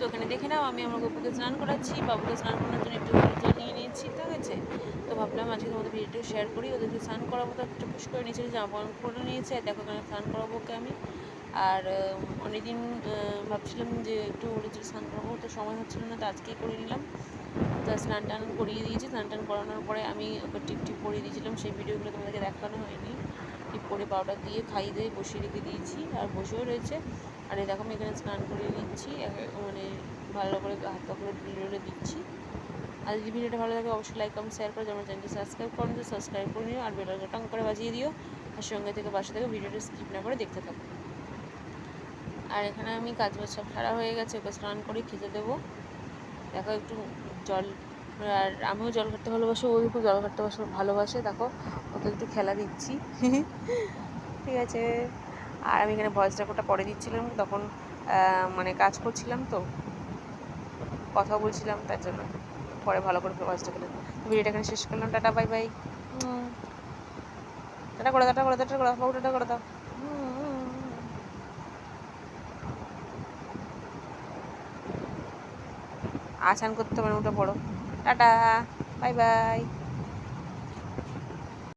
ওখানে দেখে নাও। আমি আমার গপুকে স্নান করাচ্ছি, বাবুকে স্নান করানোর জন্য একটু গরম জল নিয়ে নিয়েছি, ঠিক আছে। তো ভাবলাম আজকে তোমাদের ভিডিওটা শেয়ার করি। ওদেরকে স্নান করাবো, তো একটু পুশ করে নিয়েছি, জামা প্যান্ট পরে নিয়েছে, আর দেখো এখানে স্নান করাবো ওকে আমি। আর অনেকদিন ভাবছিলাম যে একটু ওদের স্নান করাবো, তো সময় হচ্ছিল না, তো আজকেই করে নিলাম। তো স্নান টান করিয়ে দিয়েছি। স্নান টান করানোর পরে আমি ওকে টিপ টিপ পরিয়ে দিয়েছিলাম, সেই ভিডিওগুলো তোমাদেরকে দেখানো হয়নি। টিপ করে পাউডার দিয়ে খাইয়ে দিয়ে বসিয়ে রেখে দিয়েছি, আর বসেও রয়েছে। আর এই দেখো আমি এখানে স্নান করিয়ে নিচ্ছি, মানে ভালো করে হাত পা করে ডুলে দিচ্ছি। আর যদি ভিডিওটা ভালো লাগে অবশ্যই লাইক কমেন্ট শেয়ার করে, আমার চ্যানেলটি সাবস্ক্রাইব করুন, তো সাবস্ক্রাইব করে নিও, আর বেল আইকনটা টং করে বাজিয়ে দিও। আর সঙ্গে থেকে পাশে থেকে ভিডিওটা স্কিপ না করে দেখতে থাকো। আর এখানে আমি কাজ বাজ সব সারা হয়ে গেছে, ওকে স্নান করে খেতে দেবো। দেখো একটু জল, আর আমিও জল খাটতে ভালোবাসি, ও একটু জল খাটতে ভালোবাসে। দেখো ওকে একটু খেলা দিচ্ছি ঠিক আছে। আর আমি এখানে ভয়েস রেকর্ডটা পরে দিচ্ছিলাম, তখন মানে কাজ করছিলাম, তো কথা বলছিলাম, তার জন্য পরে ভালো করে ভয়েসটা করে ভিডিওটা এখানে শেষ করলাম। Tata bye bye. টাটা করে দাও, টাটা করে দাও, টাটা করে দাও, টাটা করে দাও। আছান করতে পারে, ওটা পড়ো। Tata bye bye.